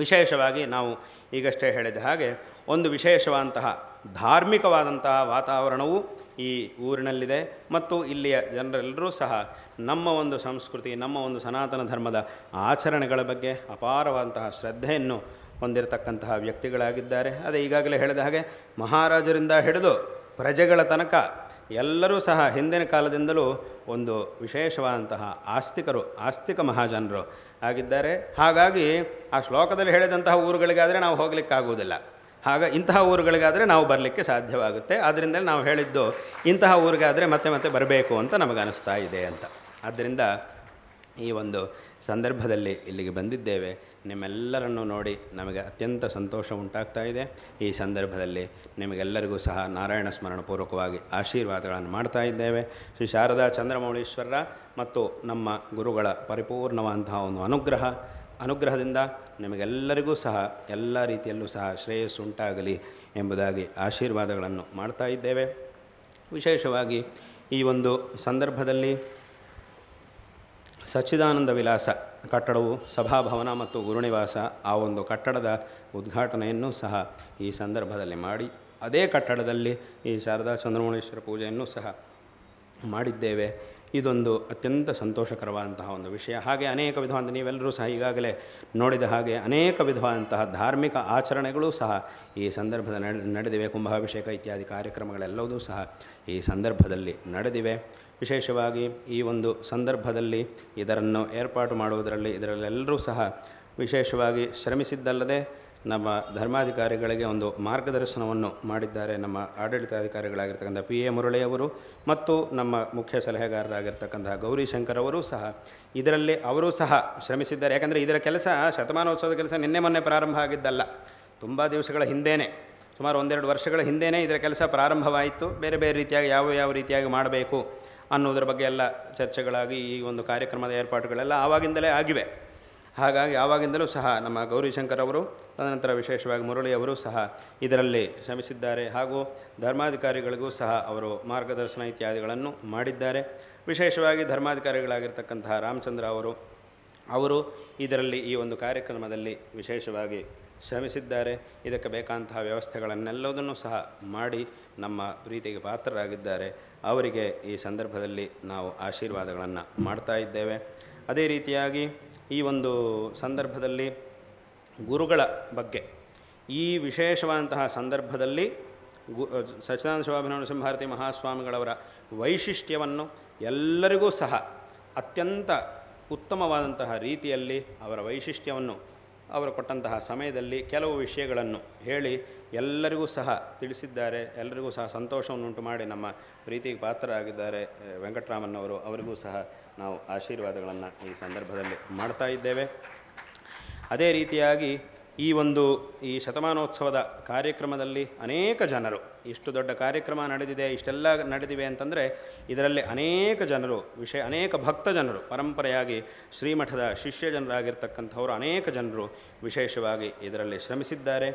ವಿಶೇಷವಾಗಿ ನಾವು ಈಗಷ್ಟೇ ಹೇಳಿದ ಹಾಗೆ ಒಂದು ವಿಶೇಷವಾದಂತಹ ಧಾರ್ಮಿಕವಾದಂತಹ ವಾತಾವರಣವು ಈ ಊರಿನಲ್ಲಿದೆ ಮತ್ತು ಇಲ್ಲಿಯ ಜನರೆಲ್ಲರೂ ಸಹ ನಮ್ಮ ಒಂದು ಸಂಸ್ಕೃತಿ, ನಮ್ಮ ಒಂದು ಸನಾತನ ಧರ್ಮದ ಆಚರಣೆಗಳ ಬಗ್ಗೆ ಅಪಾರವಾದಂತಹ ಶ್ರದ್ಧೆಯನ್ನು ಹೊಂದಿರತಕ್ಕಂತಹ ವ್ಯಕ್ತಿಗಳಾಗಿದ್ದಾರೆ. ಅದೇ ಈಗಾಗಲೇ ಹೇಳಿದ ಹಾಗೆ ಮಹಾರಾಜರಿಂದ ಹಿಡಿದು ಪ್ರಜೆಗಳ ತನಕ ಎಲ್ಲರೂ ಸಹ ಹಿಂದಿನ ಕಾಲದಿಂದಲೂ ಒಂದು ವಿಶೇಷವಾದಂತಹ ಆಸ್ತಿಕ ಮಹಾಜನರು ಆಗಿದ್ದಾರೆ. ಹಾಗಾಗಿ ಆ ಶ್ಲೋಕದಲ್ಲಿ ಹೇಳಿದಂತಹ ಊರುಗಳಿಗಾದರೆ ನಾವು ಹೋಗಲಿಕ್ಕಾಗುವುದಿಲ್ಲ, ಇಂತಹ ಊರುಗಳಿಗಾದರೆ ನಾವು ಬರಲಿಕ್ಕೆ ಸಾಧ್ಯವಾಗುತ್ತೆ. ಆದ್ದರಿಂದ ನಾವು ಹೇಳಿದ್ದು ಇಂತಹ ಊರಿಗಾದರೆ ಮತ್ತೆ ಮತ್ತೆ ಬರಬೇಕು ಅಂತ ನಮಗನ್ನಿಸ್ತಾ ಇದೆ ಅಂತ. ಆದ್ದರಿಂದ ಈ ಒಂದು ಸಂದರ್ಭದಲ್ಲಿ ಇಲ್ಲಿಗೆ ಬಂದಿದ್ದೇವೆ. ನಿಮ್ಮೆಲ್ಲರನ್ನು ನೋಡಿ ನಮಗೆ ಅತ್ಯಂತ ಸಂತೋಷ ಉಂಟಾಗ್ತಾ ಇದೆ. ಈ ಸಂದರ್ಭದಲ್ಲಿ ನಿಮಗೆಲ್ಲರಿಗೂ ಸಹ ನಾರಾಯಣ ಸ್ಮರಣಪೂರ್ವಕವಾಗಿ ಆಶೀರ್ವಾದಗಳನ್ನು ಮಾಡ್ತಾ ಇದ್ದೇವೆ. ಶ್ರೀ ಶಾರದಾ ಚಂದ್ರಮೌಳೀಶ್ವರರ ಮತ್ತು ನಮ್ಮ ಗುರುಗಳ ಪರಿಪೂರ್ಣವಾದಂತಹ ಒಂದು ಅನುಗ್ರಹದಿಂದ ನಿಮಗೆಲ್ಲರಿಗೂ ಸಹ ಎಲ್ಲ ರೀತಿಯಲ್ಲೂ ಸಹ ಶ್ರೇಯಸ್ಸುಂಟಾಗಲಿ ಎಂಬುದಾಗಿ ಆಶೀರ್ವಾದಗಳನ್ನು ಮಾಡ್ತಾ ಇದ್ದೇವೆ. ವಿಶೇಷವಾಗಿ ಈ ಒಂದು ಸಂದರ್ಭದಲ್ಲಿ ಸಚ್ಚಿದಾನಂದ ವಿಲಾಸ ಕಟ್ಟಡವು ಸಭಾಭವನ ಮತ್ತು ಗುರುನಿವಾಸ, ಆ ಒಂದು ಕಟ್ಟಡದ ಉದ್ಘಾಟನೆಯನ್ನು ಸಹ ಈ ಸಂದರ್ಭದಲ್ಲಿ ಮಾಡಿ ಅದೇ ಕಟ್ಟಡದಲ್ಲಿ ಈ ಶಾರದಾ ಚಂದ್ರಮೌಳೀಶ್ವರ ಪೂಜೆಯನ್ನು ಸಹ ಮಾಡಿದ್ದೇವೆ. ಇದೊಂದು ಅತ್ಯಂತ ಸಂತೋಷಕರವಾದಂತಹ ಒಂದು ವಿಷಯ. ಹಾಗೆ ಅನೇಕ ವಿಧವಾದ ನೀವೆಲ್ಲರೂ ಸಹ ಈಗಾಗಲೇ ನೋಡಿದ ಹಾಗೆ ಅನೇಕ ವಿಧವಾದಂತಹ ಧಾರ್ಮಿಕ ಆಚರಣೆಗಳು ಸಹ ಈ ಸಂದರ್ಭದಲ್ಲಿ ನಡೆದಿವೆ. ಕುಂಭಾಭಿಷೇಕ ಇತ್ಯಾದಿ ಕಾರ್ಯಕ್ರಮಗಳೆಲ್ಲವೂ ಸಹ ಈ ಸಂದರ್ಭದಲ್ಲಿ ನಡೆದಿವೆ. ವಿಶೇಷವಾಗಿ ಈ ಒಂದು ಸಂದರ್ಭದಲ್ಲಿ ಇದನ್ನು ಏರ್ಪಾಟು ಮಾಡುವುದರಲ್ಲಿ ಇದರಲ್ಲೆಲ್ಲರೂ ಸಹ ವಿಶೇಷವಾಗಿ ಶ್ರಮಿಸಿದ್ದಲ್ಲದೆ ನಮ್ಮ ಧರ್ಮಾಧಿಕಾರಿಗಳಿಗೆ ಒಂದು ಮಾರ್ಗದರ್ಶನವನ್ನು ಮಾಡಿದ್ದಾರೆ. ನಮ್ಮ ಆಡಳಿತಾಧಿಕಾರಿಗಳಾಗಿರ್ತಕ್ಕಂಥ ಪಿ ಎ ಮುರಳಿಯವರು ಮತ್ತು ನಮ್ಮ ಮುಖ್ಯ ಸಲಹೆಗಾರರಾಗಿರ್ತಕ್ಕಂತಹ ಗೌರಿಶಂಕರ್ ಅವರು ಸಹ ಇದರಲ್ಲಿ ಅವರೂ ಸಹ ಶ್ರಮಿಸಿದ್ದಾರೆ. ಯಾಕಂದರೆ ಇದರ ಕೆಲಸ ಶತಮಾನೋತ್ಸವದ ಕೆಲಸ ನಿನ್ನೆ ಮೊನ್ನೆ ಪ್ರಾರಂಭ ಆಗಿದ್ದಲ್ಲ, ತುಂಬ ದಿವಸಗಳ ಹಿಂದೇನೆ, ಸುಮಾರು 1-2 ವರ್ಷಗಳ ಹಿಂದೇನೆ ಇದರ ಕೆಲಸ ಪ್ರಾರಂಭವಾಯಿತು. ಬೇರೆ ಬೇರೆ ರೀತಿಯಾಗಿ ಯಾವ ರೀತಿಯಾಗಿ ಮಾಡಬೇಕು ಅನ್ನೋದರ ಬಗ್ಗೆ ಎಲ್ಲ ಚರ್ಚೆಗಳಾಗಿ ಈ ಒಂದು ಕಾರ್ಯಕ್ರಮದ ಏರ್ಪಾಟುಗಳೆಲ್ಲ ಆವಾಗಿಂದಲೇ ಆಗಿವೆ. ಹಾಗಾಗಿ ಆವಾಗಿಂದಲೂ ಸಹ ನಮ್ಮ ಗೌರಿಶಂಕರ್ ಅವರು, ತದನಂತರ ವಿಶೇಷವಾಗಿ ಮುರಳಿಯವರು ಸಹ ಇದರಲ್ಲಿ ಶ್ರಮಿಸಿದ್ದಾರೆ. ಹಾಗೂ ಧರ್ಮಾಧಿಕಾರಿಗಳಿಗೂ ಸಹ ಅವರು ಮಾರ್ಗದರ್ಶನ ಇತ್ಯಾದಿಗಳನ್ನು ಮಾಡಿದ್ದಾರೆ. ವಿಶೇಷವಾಗಿ ಧರ್ಮಾಧಿಕಾರಿಗಳಾಗಿರ್ತಕ್ಕಂತಹ ರಾಮಚಂದ್ರ ಅವರು ಇದರಲ್ಲಿ ಈ ಒಂದು ಕಾರ್ಯಕ್ರಮದಲ್ಲಿ ವಿಶೇಷವಾಗಿ ಶ್ರಮಿಸಿದ್ದಾರೆ. ಇದಕ್ಕೆ ಬೇಕಾದಂತಹ ವ್ಯವಸ್ಥೆಗಳನ್ನೆಲ್ಲದನ್ನು ಸಹ ಮಾಡಿ ನಮ್ಮ ಪ್ರೀತಿಗೆ ಪಾತ್ರರಾಗಿದ್ದಾರೆ. ಅವರಿಗೆ ಈ ಸಂದರ್ಭದಲ್ಲಿ ನಾವು ಆಶೀರ್ವಾದಗಳನ್ನು ಮಾಡ್ತಾ ಇದ್ದೇವೆ. ಅದೇ ರೀತಿಯಾಗಿ ಈ ಒಂದು ಸಂದರ್ಭದಲ್ಲಿ ಗುರುಗಳ ಬಗ್ಗೆ ಈ ವಿಶೇಷವಾದಂತಹ ಸಂದರ್ಭದಲ್ಲಿ ಸಚ್ಚಿದಾನಂದ ಶಿವಾಭಿನವ ನರಸಿಂಹಾರತಿ ಮಹಾಸ್ವಾಮಿಗಳವರ ವೈಶಿಷ್ಟ್ಯವನ್ನು ಎಲ್ಲರಿಗೂ ಸಹ ಅತ್ಯಂತ ಉತ್ತಮವಾದಂತಹ ರೀತಿಯಲ್ಲಿ ಅವರ ವೈಶಿಷ್ಟ್ಯವನ್ನು ಅವರು ಕೊಟ್ಟಂತಹ ಸಮಯದಲ್ಲಿ ಕೆಲವು ವಿಷಯಗಳನ್ನು ಹೇಳಿ ಎಲ್ಲರಿಗೂ ಸಹ ತಿಳಿಸಿದ್ದಾರೆ. ಎಲ್ಲರಿಗೂ ಸಹ ಸಂತೋಷವನ್ನುಂಟು ಮಾಡಿ ನಮ್ಮ ಪ್ರೀತಿಗೆ ಪಾತ್ರರಾಗಿದ್ದಾರೆ ವೆಂಕಟರಾಮನ್ನವರು. ಅವರಿಗೂ ಸಹ ನಾವು ಆಶೀರ್ವಾದಗಳನ್ನು ಈ ಸಂದರ್ಭದಲ್ಲಿ ಮಾಡ್ತಾ ಇದ್ದೇವೆ. ಅದೇ ರೀತಿಯಾಗಿ ಈ ಶತಮಾನೋತ್ಸವದ ಕಾರ್ಯಕ್ರಮದಲ್ಲಿ ಅನೇಕ ಜನರು, ಇಷ್ಟು ದೊಡ್ಡ ಕಾರ್ಯಕ್ರಮ ನಡೆದಿದೆ, ಇಷ್ಟೆಲ್ಲ ನಡೆದಿವೆ ಅಂತಂದರೆ ಇದರಲ್ಲಿ ಅನೇಕ ಜನರು ಅನೇಕ ಭಕ್ತ ಜನರು, ಪರಂಪರೆಯಾಗಿ ಶ್ರೀಮಠದ ಶಿಷ್ಯ ಜನರಾಗಿರ್ತಕ್ಕಂಥವರು ಅನೇಕ ಜನರು ವಿಶೇಷವಾಗಿ ಇದರಲ್ಲಿ ಶ್ರಮಿಸಿದ್ದಾರೆ.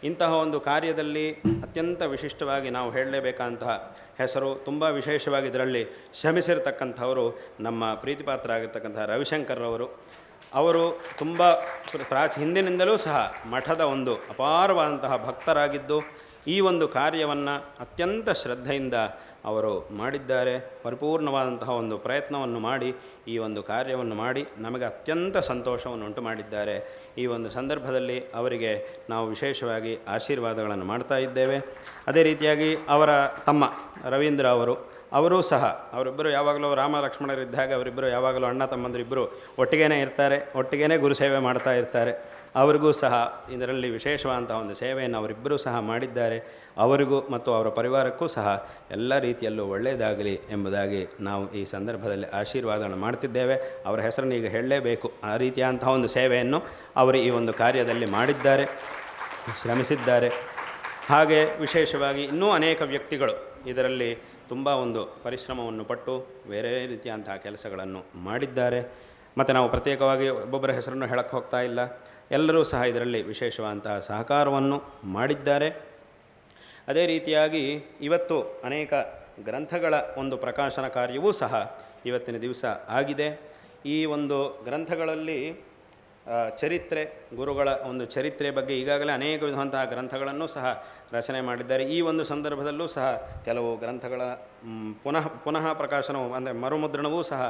ಇಂತಹ ಒಂದು ಕಾರ್ಯದಲ್ಲಿ ಅತ್ಯಂತ ವಿಶಿಷ್ಟವಾಗಿ ನಾವು ಹೇಳಲೇಬೇಕಂತಹ ಹೆಸರು, ತುಂಬ ವಿಶೇಷವಾಗಿ ಇದರಲ್ಲಿ ಶ್ರಮಿಸಿರ್ತಕ್ಕಂಥವರು ನಮ್ಮ ಪ್ರೀತಿಪಾತ್ರರಾಗಿರ್ತಕ್ಕಂತಹ ರವಿಶಂಕರ್ರವರು. ಅವರು ತುಂಬ ಹಿಂದಿನಿಂದಲೂ ಸಹ ಮಠದ ಒಂದು ಅಪಾರವಾದಂತಹ ಭಕ್ತರಾಗಿದ್ದು ಈ ಒಂದು ಕಾರ್ಯವನ್ನು ಅತ್ಯಂತ ಶ್ರದ್ಧೆಯಿಂದ ಅವರು ಮಾಡಿದ್ದಾರೆ. ಪರಿಪೂರ್ಣವಾದಂತಹ ಒಂದು ಪ್ರಯತ್ನವನ್ನು ಮಾಡಿ ಈ ಒಂದು ಕಾರ್ಯವನ್ನು ಮಾಡಿ ನಮಗೆ ಅತ್ಯಂತ ಸಂತೋಷವನ್ನು ಉಂಟು ಮಾಡಿದ್ದಾರೆ. ಈ ಒಂದು ಸಂದರ್ಭದಲ್ಲಿ ಅವರಿಗೆ ನಾವು ವಿಶೇಷವಾಗಿ ಆಶೀರ್ವಾದಗಳನ್ನು ಮಾಡ್ತಾ ಇದ್ದೇವೆ. ಅದೇ ರೀತಿಯಾಗಿ ಅವರ ತಮ್ಮ ರವೀಂದ್ರ ಅವರೂ ಸಹ, ಅವರಿಬ್ಬರು ಯಾವಾಗಲೂ ರಾಮ ಲಕ್ಷ್ಮಣರಿದ್ದಾಗ ಅವರಿಬ್ಬರು ಯಾವಾಗಲೂ ಅಣ್ಣ ತಮ್ಮಂದಿರಿಬ್ಬರು ಒಟ್ಟಿಗೇ ಇರ್ತಾರೆ, ಒಟ್ಟಿಗೇ ಗುರುಸೇವೆ ಮಾಡ್ತಾ ಇರ್ತಾರೆ. ಅವರಿಗೂ ಸಹ ಇದರಲ್ಲಿ ವಿಶೇಷವಾದಂಥ ಒಂದು ಸೇವೆಯನ್ನು ಅವರಿಬ್ಬರೂ ಸಹ ಮಾಡಿದ್ದಾರೆ. ಅವರಿಗೂ ಮತ್ತು ಅವರ ಪರಿವಾರಕ್ಕೂ ಸಹ ಎಲ್ಲ ರೀತಿಯಲ್ಲೂ ಒಳ್ಳೆಯದಾಗಲಿ ಎಂಬುದಾಗಿ ನಾವು ಈ ಸಂದರ್ಭದಲ್ಲಿ ಆಶೀರ್ವಾದಗಳನ್ನು ಮಾಡ್ತಿದ್ದೇವೆ. ಅವರ ಹೆಸರನ್ನು ಈಗ ಹೇಳಲೇಬೇಕು. ಆ ರೀತಿಯಾದಂತಹ ಒಂದು ಸೇವೆಯನ್ನು ಅವರು ಈ ಒಂದು ಕಾರ್ಯದಲ್ಲಿ ಮಾಡಿದ್ದಾರೆ, ಶ್ರಮಿಸಿದ್ದಾರೆ. ಹಾಗೆ ವಿಶೇಷವಾಗಿ ಇನ್ನೂ ಅನೇಕ ವ್ಯಕ್ತಿಗಳು ಇದರಲ್ಲಿ ತುಂಬ ಒಂದು ಪರಿಶ್ರಮವನ್ನು ಪಟ್ಟು ಬೇರೆ ರೀತಿಯಂತಹ ಕೆಲಸಗಳನ್ನು ಮಾಡಿದ್ದಾರೆ. ಮತ್ತು ನಾವು ಪ್ರತ್ಯೇಕವಾಗಿ ಒಬ್ಬೊಬ್ಬರ ಹೆಸರನ್ನು ಹೇಳಕ್ಕೆ ಹೋಗ್ತಾ ಇಲ್ಲ. ಎಲ್ಲರೂ ಸಹ ಇದರಲ್ಲಿ ವಿಶೇಷವಾದಂತಹ ಸಹಕಾರವನ್ನು ಮಾಡಿದ್ದಾರೆ. ಅದೇ ರೀತಿಯಾಗಿ ಇವತ್ತು ಅನೇಕ ಗ್ರಂಥಗಳ ಒಂದು ಪ್ರಕಾಶನ ಕಾರ್ಯವೂ ಸಹ ಇವತ್ತಿನ ದಿವಸ ಆಗಿದೆ. ಈ ಒಂದು ಗ್ರಂಥಗಳಲ್ಲಿ ಚರಿತ್ರೆ, ಗುರುಗಳ ಒಂದು ಚರಿತ್ರೆ ಬಗ್ಗೆ ಈಗಾಗಲೇ ಅನೇಕ ವಿಧವಂತಹ ಗ್ರಂಥಗಳನ್ನು ಸಹ ರಚನೆ ಮಾಡಿದ್ದಾರೆ. ಈ ಒಂದು ಸಂದರ್ಭದಲ್ಲೂ ಸಹ ಕೆಲವು ಗ್ರಂಥಗಳ ಪುನಃ ಪ್ರಕಾಶನವು ಅಂದರೆ ಮರುಮುದ್ರಣವೂ ಸಹ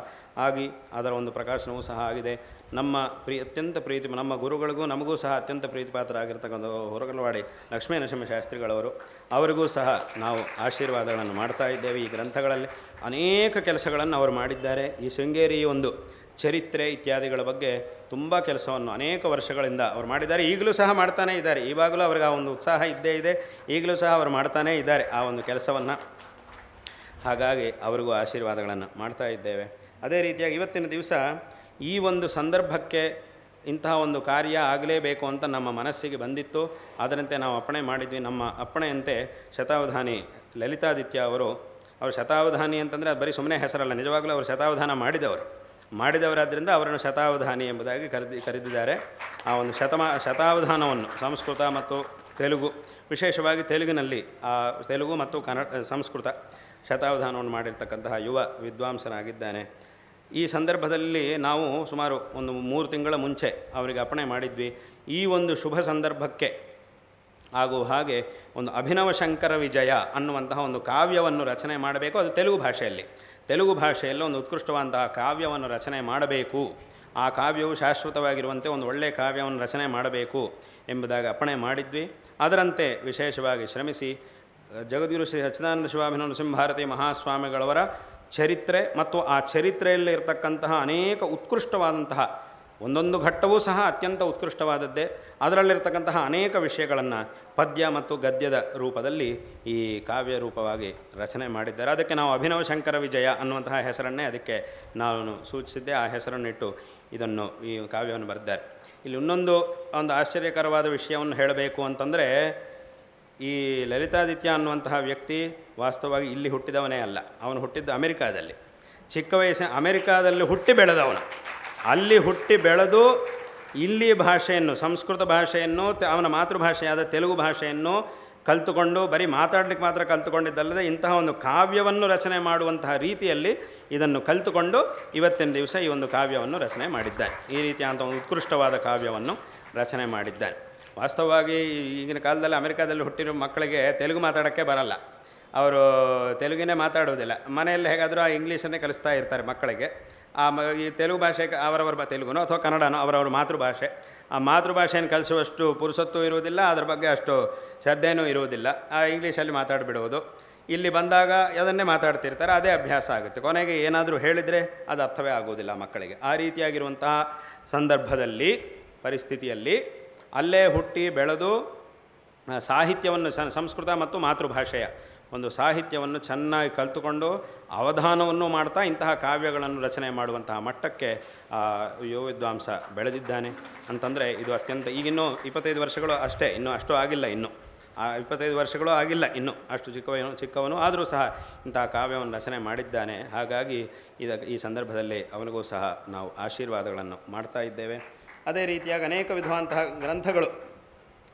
ಆಗಿ ಅದರ ಒಂದು ಪ್ರಕಾಶನವೂ ಸಹ ಆಗಿದೆ. ನಮ್ಮ ಅತ್ಯಂತ ಪ್ರೀತಿ ನಮ್ಮ ಗುರುಗಳಿಗೂ ನಮಗೂ ಸಹ ಅತ್ಯಂತ ಪ್ರೀತಿಪಾತ್ರರಾಗಿರ್ತಕ್ಕಂಥ ಹೊರಗಲವಾಡಿ ಲಕ್ಷ್ಮೀ ನರಸಿಂಹ ಶಾಸ್ತ್ರಿಗಳವರು, ಅವರಿಗೂ ಸಹ ನಾವು ಆಶೀರ್ವಾದಗಳನ್ನು ಮಾಡ್ತಾ ಇದ್ದೇವೆ. ಈ ಗ್ರಂಥಗಳಲ್ಲಿ ಅನೇಕ ಕೆಲಸಗಳನ್ನು ಅವರು ಮಾಡಿದ್ದಾರೆ. ಈ ಶೃಂಗೇರಿ ಒಂದು ಚರಿತ್ರೆ ಇತ್ಯಾದಿಗಳ ಬಗ್ಗೆ ತುಂಬ ಕೆಲಸವನ್ನು ಅನೇಕ ವರ್ಷಗಳಿಂದ ಅವರು ಮಾಡಿದ್ದಾರೆ. ಈಗಲೂ ಸಹ ಮಾಡ್ತಾನೇ ಇದ್ದಾರೆ. ಇವಾಗಲೂ ಅವ್ರಿಗೆ ಆ ಒಂದು ಉತ್ಸಾಹ ಇದ್ದೇ ಇದೆ. ಈಗಲೂ ಸಹ ಅವರು ಮಾಡ್ತಾನೇ ಇದ್ದಾರೆ ಆ ಒಂದು ಕೆಲಸವನ್ನು. ಹಾಗಾಗಿ ಅವರಿಗೂ ಆಶೀರ್ವಾದಗಳನ್ನು ಮಾಡ್ತಾ ಇದ್ದೇವೆ. ಅದೇ ರೀತಿಯಾಗಿ ಇವತ್ತಿನ ದಿವಸ ಈ ಒಂದು ಸಂದರ್ಭಕ್ಕೆ ಇಂತಹ ಒಂದು ಕಾರ್ಯ ಆಗಲೇಬೇಕು ಅಂತ ನಮ್ಮ ಮನಸ್ಸಿಗೆ ಬಂದಿತ್ತು. ಅದರಂತೆ ನಾವು ಅಪ್ಪಣೆ ಮಾಡಿದ್ವಿ. ನಮ್ಮ ಅಪ್ಪಣೆಯಂತೆ ಶತಾವಧಾನಿ ಲಲಿತಾದಿತ್ಯ ಅವರು ಶತಾವಧಾನಿ ಅಂತಂದರೆ ಅದು ಬರೀ ಸುಮ್ಮನೆ ಹೆಸರಲ್ಲ, ನಿಜವಾಗಲೂ ಅವರು ಶತಾವಧಾನ ಮಾಡಿದವರಾದ್ದರಿಂದ ಅವರನ್ನು ಶತಾವಧಾನಿ ಎಂಬುದಾಗಿ ಕರೆದಿದ್ದಾರೆ. ಆ ಒಂದು ಶತಾವಧಾನವನ್ನು ಸಂಸ್ಕೃತ ಮತ್ತು ತೆಲುಗು, ವಿಶೇಷವಾಗಿ ತೆಲುಗಿನಲ್ಲಿ ತೆಲುಗು ಮತ್ತು ಸಂಸ್ಕೃತ ಶತಾವಧಾನವನ್ನು ಮಾಡಿರ್ತಕ್ಕಂತಹ ಯುವ ವಿದ್ವಾಂಸನಾಗಿದ್ದಾನೆ. ಈ ಸಂದರ್ಭದಲ್ಲಿ ನಾವು ಸುಮಾರು ಒಂದು 3 ತಿಂಗಳ ಮುಂಚೆ ಅವರಿಗೆ ಅಪ್ಪಣೆ ಮಾಡಿದ್ವಿ. ಈ ಒಂದು ಶುಭ ಸಂದರ್ಭಕ್ಕೆ ಆಗುವ ಹಾಗೆ ಒಂದು ಅಭಿನವ ಶಂಕರ ವಿಜಯ ಅನ್ನುವಂತಹ ಒಂದು ಕಾವ್ಯವನ್ನು ರಚನೆ ಮಾಡಬೇಕು. ಅದು ತೆಲುಗು ಭಾಷೆಯಲ್ಲಿ ಒಂದು ಉತ್ಕೃಷ್ಟವಾದಂತಹ ಕಾವ್ಯವನ್ನು ರಚನೆ ಮಾಡಬೇಕು. ಆ ಕಾವ್ಯವು ಶಾಶ್ವತವಾಗಿರುವಂತೆ ಒಂದು ಒಳ್ಳೆಯ ಕಾವ್ಯವನ್ನು ರಚನೆ ಮಾಡಬೇಕು ಎಂಬುದಾಗಿ ಅಪ್ಪಣೆ ಮಾಡಿದ್ವಿ. ಅದರಂತೆ ವಿಶೇಷವಾಗಿ ಶ್ರಮಿಸಿ ಜಗದ್ಗುರು ಶ್ರೀ ಸಚ್ಚಿದಾನಂದ ಶಿವಾಭಿನವ ನರಸಿಂಹಭಾರತಿ ಮಹಾಸ್ವಾಮಿಗಳವರ ಚರಿತ್ರೆ ಮತ್ತು ಆ ಚರಿತ್ರೆಯಲ್ಲಿ ಇರತಕ್ಕಂತಹ ಅನೇಕ ಉತ್ಕೃಷ್ಟವಾದಂತಹ ಒಂದೊಂದು ಘಟ್ಟವೂ ಸಹ ಅತ್ಯಂತ ಉತ್ಕೃಷ್ಟವಾದದ್ದೇ. ಅದರಲ್ಲಿರ್ತಕ್ಕಂತಹ ಅನೇಕ ವಿಷಯಗಳನ್ನು ಪದ್ಯ ಮತ್ತು ಗದ್ಯದ ರೂಪದಲ್ಲಿ ಈ ಕಾವ್ಯ ರೂಪವಾಗಿ ರಚನೆ ಮಾಡಿದ್ದಾರೆ. ಅದಕ್ಕೆ ನಾವು ಅಭಿನವ ಶಂಕರ ವಿಜಯ ಅನ್ನುವಂತಹ ಹೆಸರನ್ನೇ ಅದಕ್ಕೆ ನಾನು ಸೂಚಿಸಿದ್ದೆ. ಆ ಹೆಸರನ್ನಿಟ್ಟು ಈ ಕಾವ್ಯವನ್ನು ಬರೆದಿದ್ದಾರೆ. ಇಲ್ಲಿ ಒಂದು ಆಶ್ಚರ್ಯಕರವಾದ ವಿಷಯವನ್ನು ಹೇಳಬೇಕು ಅಂತಂದರೆ, ಈ ಲಲಿತಾದಿತ್ಯ ಅನ್ನುವಂತಹ ವ್ಯಕ್ತಿ ವಾಸ್ತವವಾಗಿ ಇಲ್ಲಿ ಹುಟ್ಟಿದವನೇ ಅಲ್ಲ. ಅವನು ಹುಟ್ಟಿದ್ದು ಅಮೆರಿಕಾದಲ್ಲಿ. ಚಿಕ್ಕ ವಯಸ್ಸಿನ ಅಮೆರಿಕಾದಲ್ಲಿ ಹುಟ್ಟಿ ಬೆಳೆದವನು. ಅಲ್ಲಿ ಹುಟ್ಟಿ ಬೆಳೆದು ಇಲ್ಲಿ ಭಾಷೆಯನ್ನು, ಸಂಸ್ಕೃತ ಭಾಷೆಯನ್ನು, ಅವನ ಮಾತೃಭಾಷೆಯಾದ ತೆಲುಗು ಭಾಷೆಯನ್ನು ಕಲಿತುಕೊಂಡು ಬರೀ ಮಾತಾಡಲಿಕ್ಕೆ ಮಾತ್ರ ಕಲಿತುಕೊಂಡಿದ್ದಲ್ಲದೆ ಇಂತಹ ಒಂದು ಕಾವ್ಯವನ್ನು ರಚನೆ ಮಾಡುವಂತಹ ರೀತಿಯಲ್ಲಿ ಇದನ್ನು ಕಲಿತುಕೊಂಡು ಇವತ್ತಿನ ದಿವಸ ಈ ಒಂದು ಕಾವ್ಯವನ್ನು ರಚನೆ ಮಾಡಿದ್ದಾನೆ. ಈ ರೀತಿಯಾದಂಥ ಒಂದು ಉತ್ಕೃಷ್ಟವಾದ ಕಾವ್ಯವನ್ನು ರಚನೆ ಮಾಡಿದ್ದಾನೆ. ವಾಸ್ತವವಾಗಿ ಈಗಿನ ಕಾಲದಲ್ಲಿ ಅಮೆರಿಕಾದಲ್ಲಿ ಹುಟ್ಟಿರೋ ಮಕ್ಕಳಿಗೆ ತೆಲುಗು ಮಾತಾಡೋಕ್ಕೆ ಬರಲ್ಲ. ಅವರು ತೆಲುಗಿನೇ ಮಾತಾಡೋದಿಲ್ಲ. ಮನೆಯಲ್ಲಿ ಹೇಗಾದರೂ ಆ ಇಂಗ್ಲೀಷನ್ನೇ ಕಲಿಸ್ತಾ ಇರ್ತಾರೆ ಮಕ್ಕಳಿಗೆ. ಈ ತೆಲುಗು ಭಾಷೆಗೆ ಅವರವರ ತೆಲುಗುನೋ ಅಥವಾ ಕನ್ನಡನೋ ಅವರವರ ಮಾತೃಭಾಷೆ. ಆ ಮಾತೃಭಾಷೆಯನ್ನು ಕಲಿಸುವಷ್ಟು ಪುರುಸೊತ್ತು ಇರುವುದಿಲ್ಲ, ಅದರ ಬಗ್ಗೆ ಅಷ್ಟು ಶ್ರದ್ಧೆಯೂ ಇರುವುದಿಲ್ಲ. ಆ ಇಂಗ್ಲೀಷಲ್ಲಿ ಮಾತಾಡಿಬಿಡುವುದು. ಇಲ್ಲಿ ಬಂದಾಗ ಅದನ್ನೇ ಮಾತಾಡ್ತಿರ್ತಾರೆ, ಅದೇ ಅಭ್ಯಾಸ ಆಗುತ್ತೆ. ಕೊನೆಗೆ ಏನಾದರೂ ಹೇಳಿದರೆ ಅದು ಅರ್ಥವೇ ಆಗೋದಿಲ್ಲ ಮಕ್ಕಳಿಗೆ. ಆ ರೀತಿಯಾಗಿರುವಂತಹ ಸಂದರ್ಭದಲ್ಲಿ, ಪರಿಸ್ಥಿತಿಯಲ್ಲಿ ಅಲ್ಲೇ ಹುಟ್ಟಿ ಬೆಳೆದು ಸಾಹಿತ್ಯವನ್ನು ಸಂಸ್ಕೃತ ಮತ್ತು ಮಾತೃಭಾಷೆಯ ಒಂದು ಸಾಹಿತ್ಯವನ್ನು ಚೆನ್ನಾಗಿ ಕಲಿತುಕೊಂಡು ಅವಧಾನವನ್ನು ಮಾಡ್ತಾ ಇಂತಹ ಕಾವ್ಯಗಳನ್ನು ರಚನೆ ಮಾಡುವಂತಹ ಮಟ್ಟಕ್ಕೆ ಯುವ ವಿದ್ವಾಂಸ ಬೆಳೆದಿದ್ದಾನೆ ಅಂತಂದರೆ ಇದು ಅತ್ಯಂತ, ಈಗಿನ್ನೂ 25 ವರ್ಷಗಳು ಅಷ್ಟೇ, ಇನ್ನೂ ಅಷ್ಟು ಆಗಿಲ್ಲ. 25 ವರ್ಷಗಳು ಆಗಿಲ್ಲ ಇನ್ನೂ, ಅಷ್ಟು ಚಿಕ್ಕವನು ಆದರೂ ಸಹ ಇಂತಹ ಕಾವ್ಯವನ್ನು ರಚನೆ ಮಾಡಿದ್ದಾನೆ. ಹಾಗಾಗಿ ಈ ಸಂದರ್ಭದಲ್ಲಿ ಅವನಿಗೂ ಸಹ ನಾವು ಆಶೀರ್ವಾದಗಳನ್ನು ಮಾಡ್ತಾ ಇದ್ದೇವೆ. ಅದೇ ರೀತಿಯಾಗಿ ಅನೇಕ ವಿಧವಾದಂತಹ ಗ್ರಂಥಗಳು,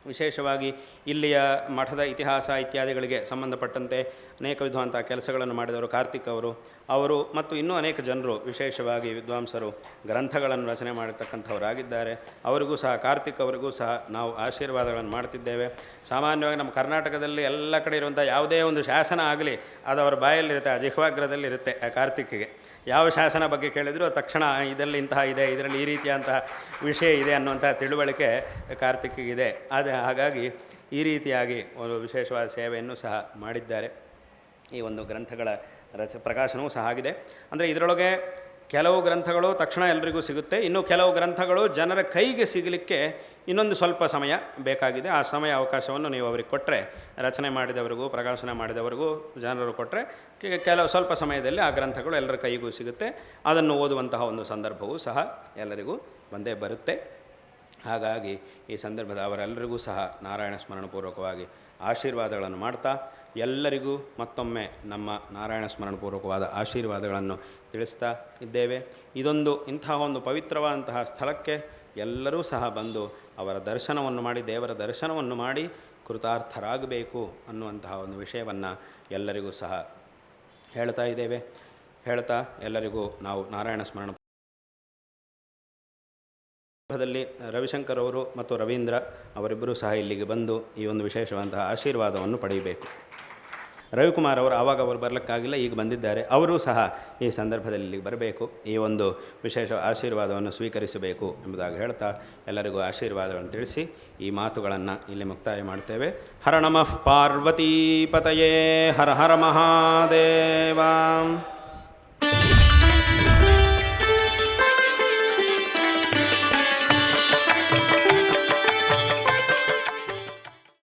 ವಿಶೇಷವಾಗಿ ಇಲ್ಲಿಯ ಮಠದ ಇತಿಹಾಸ ಇತ್ಯಾದಿಗಳಿಗೆ ಸಂಬಂಧಪಟ್ಟಂತೆ ಅನೇಕ ವಿಧವಾದಂಥ ಕೆಲಸಗಳನ್ನು ಮಾಡಿದವರು ಕಾರ್ತಿಕ್ ಅವರು ಮತ್ತು ಇನ್ನೂ ಅನೇಕ ಜನರು, ವಿಶೇಷವಾಗಿ ವಿದ್ವಾಂಸರು ಗ್ರಂಥಗಳನ್ನು ರಚನೆ ಮಾಡಿರ್ತಕ್ಕಂಥವರಾಗಿದ್ದಾರೆ. ಅವರಿಗೂ ಸಹ, ಕಾರ್ತಿಕ್ ಅವರಿಗೂ ಸಹ ನಾವು ಆಶೀರ್ವಾದಗಳನ್ನು ಮಾಡ್ತಿದ್ದೇವೆ. ಸಾಮಾನ್ಯವಾಗಿ ನಮ್ಮ ಕರ್ನಾಟಕದಲ್ಲಿ ಎಲ್ಲ ಕಡೆ ಇರುವಂಥ ಯಾವುದೇ ಒಂದು ಶಾಸನ ಆಗಲಿ ಅದು ಅವರ ಬಾಯಲ್ಲಿರುತ್ತೆ, ಜಿಹ್ವಾಗ್ರದಲ್ಲಿರುತ್ತೆ. ಕಾರ್ತಿಕ್ಗೆ ಯಾವ ಶಾಸನ ಬಗ್ಗೆ ಕೇಳಿದರೂ ತಕ್ಷಣ ಇದರಲ್ಲಿ ಇಂತಹ ಇದೆ, ಇದರಲ್ಲಿ ಈ ರೀತಿಯಂತಹ ವಿಷಯ ಇದೆ ಅನ್ನುವಂಥ ತಿಳುವಳಿಕೆ ಕಾರ್ತಿಕ್ಕಿಗಿದೆ. ಹಾಗಾಗಿ ಈ ರೀತಿಯಾಗಿ ಒಂದು ವಿಶೇಷವಾದ ಸೇವೆಯನ್ನು ಸಹ ಮಾಡಿದ್ದಾರೆ. ಈ ಒಂದು ಗ್ರಂಥಗಳ ಪ್ರಕಾಶನವೂ ಸಹ ಆಗಿದೆ. ಅಂದರೆ ಇದರೊಳಗೆ ಕೆಲವು ಗ್ರಂಥಗಳು ತಕ್ಷಣ ಎಲ್ಲರಿಗೂ ಸಿಗುತ್ತೆ, ಇನ್ನು ಕೆಲವು ಗ್ರಂಥಗಳು ಜನರ ಕೈಗೆ ಸಿಗಲಿಕ್ಕೆ ಇನ್ನೊಂದು ಸ್ವಲ್ಪ ಸಮಯ ಬೇಕಾಗಿದೆ. ಆ ಸಮಯ ಅವಕಾಶವನ್ನು ನೀವು ಅವರಿಗೆ ಕೊಟ್ಟರೆ, ರಚನೆ ಮಾಡಿದವರಿಗೂ ಪ್ರಕಾಶನ ಮಾಡಿದವರಿಗೂ ಜನರು ಕೊಟ್ಟರೆ ಸ್ವಲ್ಪ ಸಮಯದಲ್ಲಿ ಆ ಗ್ರಂಥಗಳು ಎಲ್ಲರ ಕೈಗೂ ಸಿಗುತ್ತೆ. ಅದನ್ನು ಓದುವಂತಹ ಒಂದು ಸಂದರ್ಭವೂ ಸಹ ಎಲ್ಲರಿಗೂ ಬಂದೇ ಬರುತ್ತೆ. ಹಾಗಾಗಿ ಈ ಸಂದರ್ಭದ ಅವರೆಲ್ಲರಿಗೂ ಸಹ ನಾರಾಯಣ ಸ್ಮರಣಪೂರ್ವಕವಾಗಿ ಆಶೀರ್ವಾದಗಳನ್ನು ಮಾಡ್ತಾ, ಎಲ್ಲರಿಗೂ ಮತ್ತೊಮ್ಮೆ ನಮ್ಮ ನಾರಾಯಣ ಸ್ಮರಣಪೂರ್ವಕವಾದ ಆಶೀರ್ವಾದಗಳನ್ನು ತಿಳಿಸ್ತಾ ಇದ್ದೇವೆ. ಇಂತಹ ಒಂದು ಪವಿತ್ರವಾದಂತಹ ಸ್ಥಳಕ್ಕೆ ಎಲ್ಲರೂ ಸಹ ಬಂದು ಅವರ ದರ್ಶನವನ್ನು ಮಾಡಿ, ದೇವರ ದರ್ಶನವನ್ನು ಮಾಡಿ ಕೃತಾರ್ಥರಾಗಬೇಕು ಅನ್ನುವಂತಹ ಒಂದು ವಿಷಯವನ್ನು ಎಲ್ಲರಿಗೂ ಸಹ ಹೇಳ್ತಾ ಎಲ್ಲರಿಗೂ ನಾವು ನಾರಾಯಣ ಸ್ಮರಣ ದಲ್ಲಿ ರವಿಶಂಕರ್ ಅವರು ಮತ್ತು ರವೀಂದ್ರ ಅವರಿಬ್ಬರೂ ಸಹ ಇಲ್ಲಿಗೆ ಬಂದು ಈ ಒಂದು ವಿಶೇಷವಾದಂತಹ ಆಶೀರ್ವಾದವನ್ನು ಪಡೆಯಬೇಕು. ರವಿಕುಮಾರ್ ಅವರು ಆವಾಗ ಅವರು ಬರಲಿಕ್ಕಾಗಿಲ್ಲ, ಈಗ ಬಂದಿದ್ದಾರೆ. ಅವರೂ ಸಹ ಈ ಸಂದರ್ಭದಲ್ಲಿ ಇಲ್ಲಿಗೆ ಬರಬೇಕು, ಈ ಒಂದು ವಿಶೇಷ ಆಶೀರ್ವಾದವನ್ನು ಸ್ವೀಕರಿಸಬೇಕು ಎಂಬುದಾಗಿ ಹೇಳ್ತಾ ಎಲ್ಲರಿಗೂ ಆಶೀರ್ವಾದಗಳನ್ನು ತಿಳಿಸಿ ಈ ಮಾತುಗಳನ್ನು ಇಲ್ಲಿ ಮುಕ್ತಾಯ ಮಾಡ್ತೇವೆ. ಹರ ನಮಃ ಪಾರ್ವತೀಪತಯೇ ಹರ ಹರ ಮಹಾದೇವ.